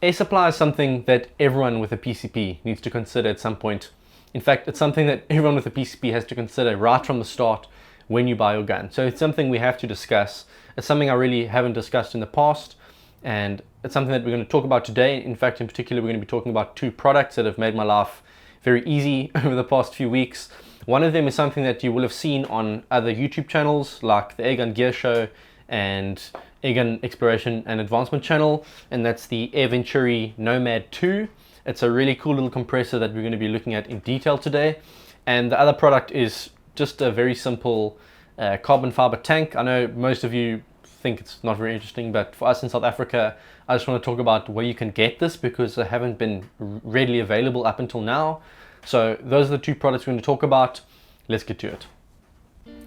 Air supply is something that everyone with a PCP needs to consider at some point. In fact, it's something that everyone with a PCP has to consider right from the start when you buy your gun. So it's something we have to discuss. It's something I really haven't discussed in the past, and it's something that we're going to talk about today. In fact, in particular, we're going to be talking about two products that have made my life very easy over the past few weeks. One of them is something that you will have seen on other YouTube channels like the Airgun Gear Show and Airgun Exploration and Advancement channel, and that's the Venturi Nomad 2. It's a really cool little compressor that we're going to be looking at in detail today. And the other product is just a very simple carbon fiber tank. I know most of you think it's not very interesting, but for us in South Africa, I just want to talk about where you can get this because they haven't been readily available up until now. So those are the two products we're going to talk about. Let's get to it.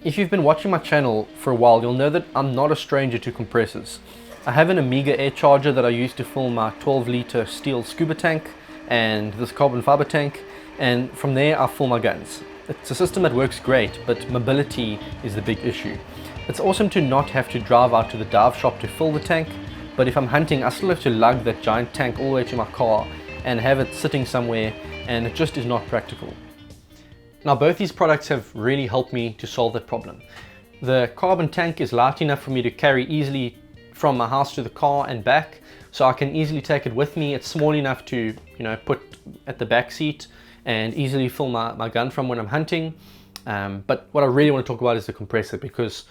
If you've been watching my channel for a while, you'll know that I'm not a stranger to compressors. I have an Amiga air charger that I use to fill my 12-liter steel scuba tank and this carbon fiber tank, and from there I fill my guns. It's a system that works great, but mobility is the big issue. It's awesome to not have to drive out to the dive shop to fill the tank, but if I'm hunting, I still have to lug that giant tank all the way to my car and have it sitting somewhere, and it just is not practical. Now, both these products have really helped me to solve that problem. The carbon tank is light enough for me to carry easily from my house to the car and back, so I can easily take it with me. It's small enough to, put at the back seat and easily fill my gun from when I'm hunting. But what I really want to talk about is the compressor, because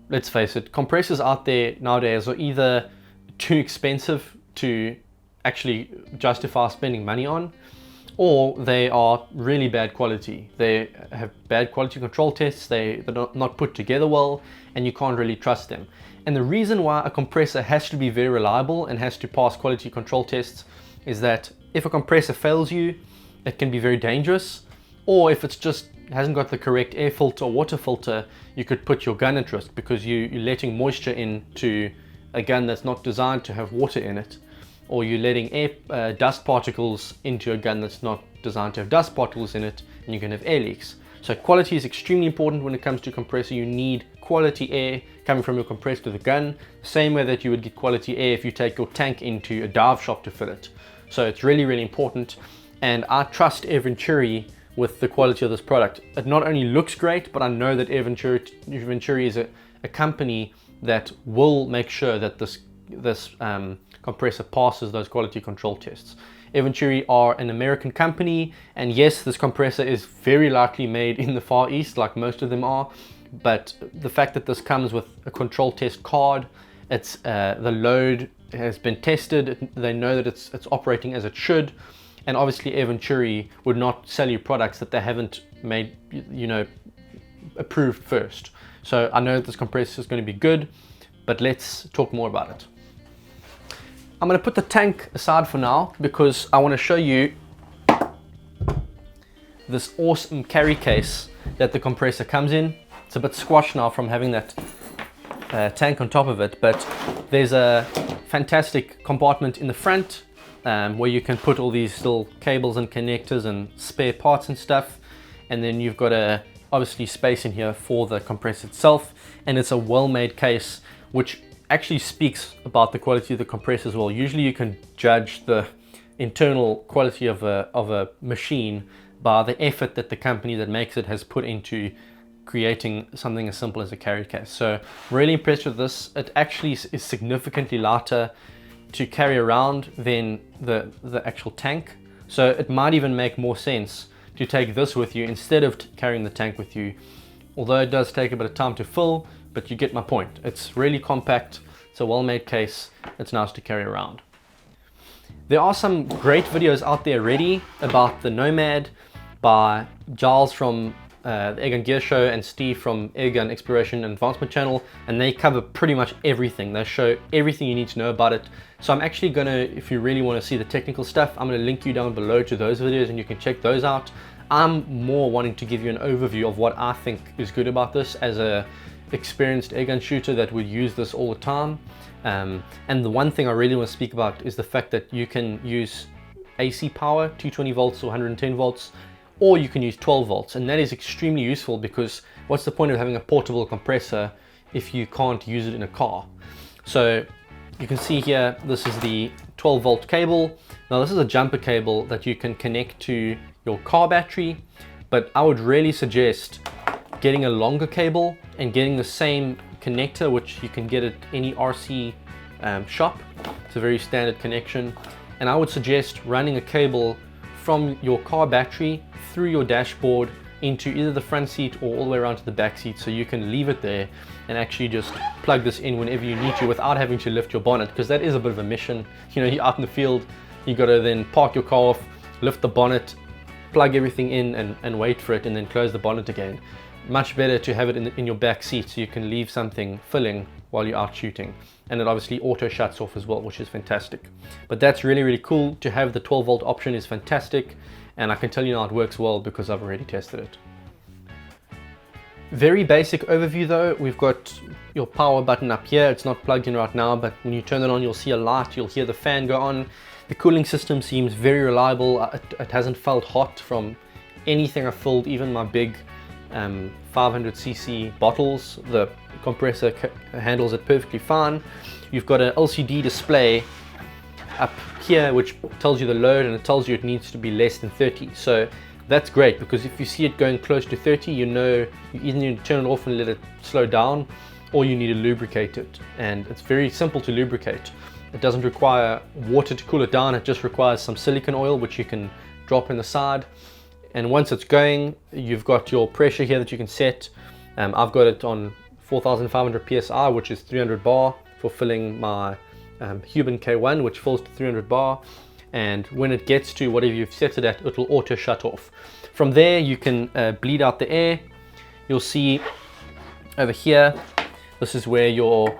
let's face it, compressors out there nowadays are either too expensive to actually justify spending money on, or they are really bad quality. They have bad quality control tests, they're not put together well, and you can't really trust them. And the reason why a compressor has to be very reliable and has to pass quality control tests is that if a compressor fails you, it can be very dangerous, or if it's just hasn't got the correct air filter or water filter, you could put your gun at risk because you're letting moisture into a gun that's not designed to have water in it, or you're letting dust particles into a gun that's not designed to have dust particles in it, and you can have air leaks. So quality is extremely important when it comes to compressor. You need quality air coming from your compressor to the gun, same way that you would get quality air if you take your tank into a dive shop to fill it. So it's really, really important, and I trust Air Venturi with the quality of this product. It not only looks great, but I know that Air Venturi is a company that will make sure that this compressor passes those quality control tests. Air Venturi are an American company, and yes, this compressor is very likely made in the Far East, like most of them are, but the fact that this comes with a control test card, it's the load has been tested, they know that it's operating as it should, and obviously Air Venturi would not sell you products that they haven't made, approved first. So I know that this compressor is going to be good, but let's talk more about it. I'm going to put the tank aside for now because I want to show you this awesome carry case that the compressor comes in. It's a bit squashed now from having that tank on top of it, but there's a fantastic compartment in the front where you can put all these little cables and connectors and spare parts and stuff, and then you've got obviously space in here for the compressor itself, and it's a well-made case which actually speaks about the quality of the compressor as well. Usually you can judge the internal quality of a machine by the effort that the company that makes it has put into creating something as simple as a carry case. So really impressed with this. It actually is significantly lighter to carry around than the actual tank. So it might even make more sense to take this with you instead of carrying the tank with you. Although it does take a bit of time to fill, but you get my point. It's really compact, it's a well-made case, it's nice to carry around. There are some great videos out there already about the Nomad by Giles from the Airgun Gear Show and Steve from Airgun Exploration and Advancement channel, and they cover pretty much everything. They show everything you need to know about it. So I'm actually gonna, if you really want to see the technical stuff, I'm gonna link you down below to those videos and you can check those out. I'm more wanting to give you an overview of what I think is good about this as a experienced airgun shooter that would use this all the time. And the one thing I really want to speak about is the fact that you can use AC power, 220 volts or 110 volts, or you can use 12 volts, and that is extremely useful because what's the point of having a portable compressor if you can't use it in a car? So you can see here, this is the 12 volt cable. Now this is a jumper cable that you can connect to your car battery, but I would really suggest getting a longer cable and getting the same connector, which you can get at any RC shop. It's a very standard connection, and I would suggest running a cable from your car battery through your dashboard into either the front seat or all the way around to the back seat, so you can leave it there and actually just plug this in whenever you need to without having to lift your bonnet, because that is a bit of a mission. You know, you're out in the field, you got to then park your car off, lift the bonnet, plug everything in and wait for it, and then close the bonnet again. Much better to have it in your back seat so you can leave something filling while you're out shooting, and it obviously auto shuts off as well, which is fantastic. But that's really, really cool. To have the 12 volt option is fantastic, and I can tell you now it works well because I've already tested it. Very basic overview though. We've got your power button up here. It's not plugged in right now, but when you turn it on, you'll see a light, you'll hear the fan go on. The cooling system seems very reliable. It hasn't felt hot from anything I've filled, even my big 500cc bottles. The compressor handles it perfectly fine. You've got an LCD display up here which tells you the load, and it tells you it needs to be less than 30. So that's great, because if you see it going close to 30, you know you either need to turn it off and let it slow down, or you need to lubricate it. And it's very simple to lubricate. It doesn't require water to cool it down. It just requires some silicone oil, which you can drop in the side. And once it's going, you've got your pressure here that you can set. I've got it on 4,500 psi, which is 300 bar for filling my Huben K1, which fills to 300 bar. And when it gets to whatever you've set it at, it'll auto shut off. From there, you can bleed out the air. You'll see over here, this is where your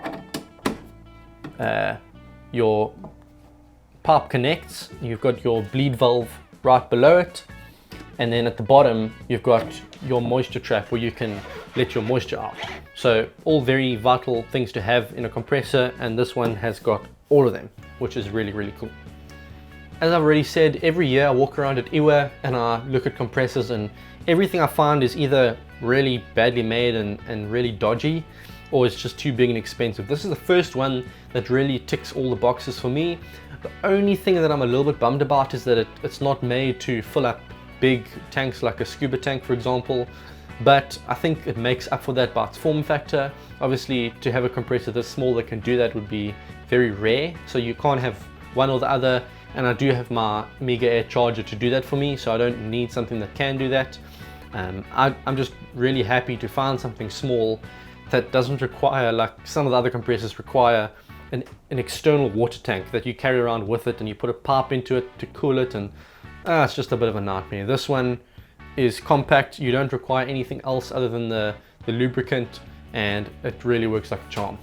pipe connects. You've got your bleed valve right below it, and then at the bottom you've got your moisture trap where you can let your moisture out. So all very vital things to have in a compressor, and this one has got all of them, which is really, really cool. As I've already said, every year I walk around at IWA and I look at compressors, and everything I find is either really badly made and really dodgy, or it's just too big and expensive. This is the first one that really ticks all the boxes for me. The only thing that I'm a little bit bummed about is that it's not made to fill up big tanks like a scuba tank, for example, but I think it makes up for that by its form factor. Obviously, to have a compressor this small that can do that would be very rare, so you can't have one or the other. And I do have my Mega Air charger to do that for me, so I don't need something that can do that. I'm just really happy to find something small that doesn't require, like some of the other compressors require, an external water tank that you carry around with it, and you put a pipe into it to cool it, and it's just a bit of a nightmare. This one is compact. You don't require anything else other than the lubricant, and it really works like a charm.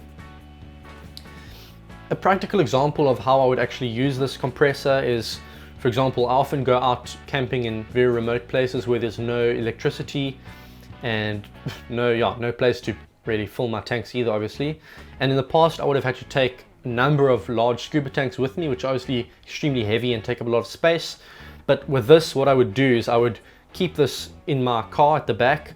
A practical example of how I would actually use this compressor is, for example, I often go out camping in very remote places where there's no electricity and no place to really fill my tanks either, obviously. And in the past, I would have had to take a number of large scuba tanks with me, which are obviously extremely heavy and take up a lot of space. But with this, what I would do is I would keep this in my car at the back.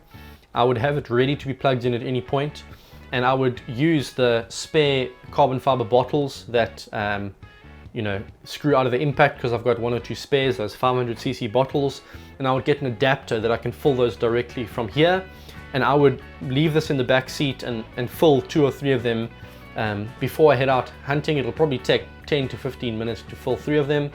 I would have it ready to be plugged in at any point, and I would use the spare carbon fiber bottles that screw out of the impact, because I've got one or two spares, those 500cc bottles, and I would get an adapter that I can fill those directly from here, and I would leave this in the back seat and fill 2 or 3 of them before I head out hunting. It'll probably take 10 to 15 minutes to fill 3 of them,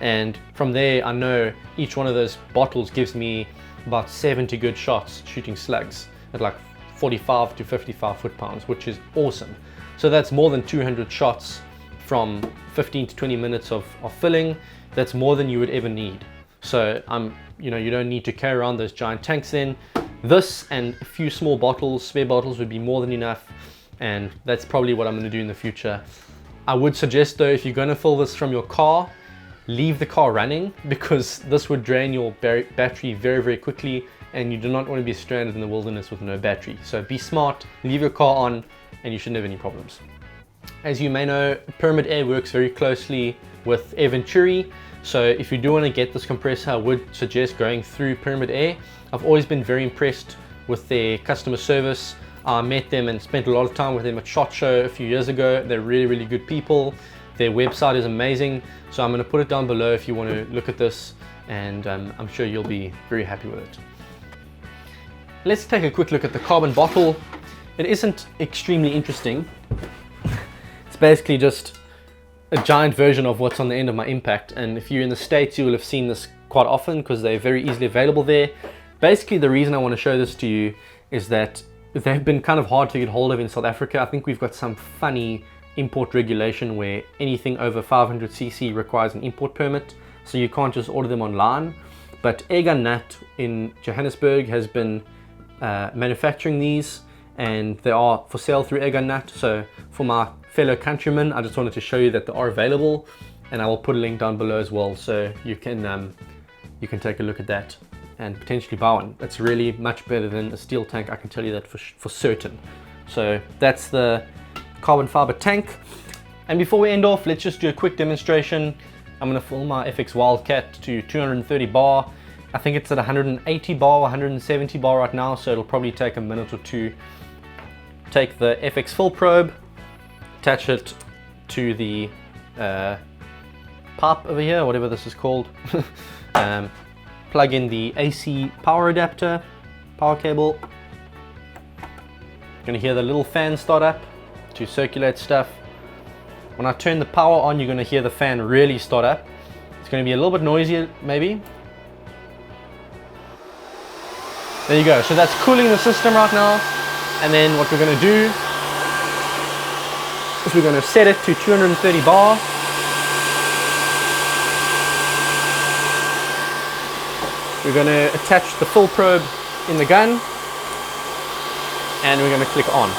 and from there I know each one of those bottles gives me about 70 good shots shooting slugs at like 45 to 55 foot-pounds, which is awesome. So that's more than 200 shots from 15 to 20 minutes of filling. That's more than you would ever need. So you don't need to carry around those giant tanks then. This and a few small bottles, spare bottles, would be more than enough, and that's probably what I'm going to do in the future. I would suggest though, if you're going to fill this from your car, leave the car running, because this would drain your battery very, very quickly, and you do not want to be stranded in the wilderness with no battery. So be smart, leave your car on, and you shouldn't have any problems. As you may know, Pyramid Air works very closely with Air Venturi. So if you do want to get this compressor, I would suggest going through Pyramid Air. I've always been very impressed with their customer service. I met them and spent a lot of time with them at SHOT Show a few years ago. They're really, really good people. Their website is amazing, so I'm going to put it down below if you want to look at this, and I'm sure you'll be very happy with it. Let's take a quick look at the carbon bottle. It isn't extremely interesting. It's basically just a giant version of what's on the end of my Impact, and if you're in the States you will have seen this quite often because they're very easily available there. Basically the reason I want to show this to you is that they've been kind of hard to get hold of in South Africa. I think we've got some funny import regulation where anything over 500cc requires an import permit, so you can't just order them online. But Airgun Nut in Johannesburg has been manufacturing these, and they are for sale through Airgun Nut. So for my fellow countrymen, I just wanted to show you that they are available, and I will put a link down below as well, so you can take a look at that and potentially buy one. It's really much better than a steel tank, I can tell you that for certain. So that's the carbon fiber tank. And before we end off, let's just do a quick demonstration. I'm going to fill my FX Wildcat to 230 bar. I think it's at 180 bar, 170 bar right now, so it'll probably take a minute or two. Take the FX fill probe, attach it to the pipe over here, whatever this is called. Plug in the AC power adapter, power cable. You're gonna hear the little fan start up to circulate stuff. When I turn the power on, you're gonna hear the fan really start up. It's gonna be a little bit noisier maybe. There you go, so that's cooling the system right now. And then what we're gonna do is we're gonna set it to 230 bar. We're going to attach the full probe in the gun, and we're going to click on.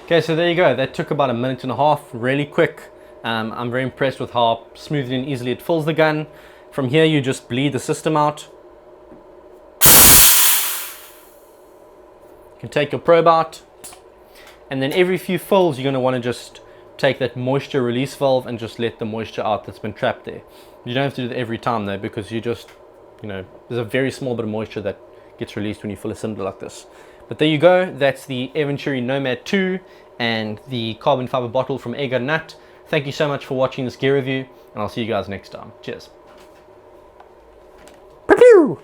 Okay, so there you go. That took about a minute and a half, really quick. I'm very impressed with how smoothly and easily it fills the gun. From here, you just bleed the system out. You can take your probe out, and then every few fills, you're going to want to just take that moisture release valve and just let the moisture out that's been trapped there. You don't have to do that every time though, because you just, there's a very small bit of moisture that gets released when you fill a cylinder like this. But there you go. That's the Venturi Nomad 2 and the carbon fiber bottle from Airgun Nut. Thank you so much for watching this gear review, and I'll see you guys next time. Cheers. Pew!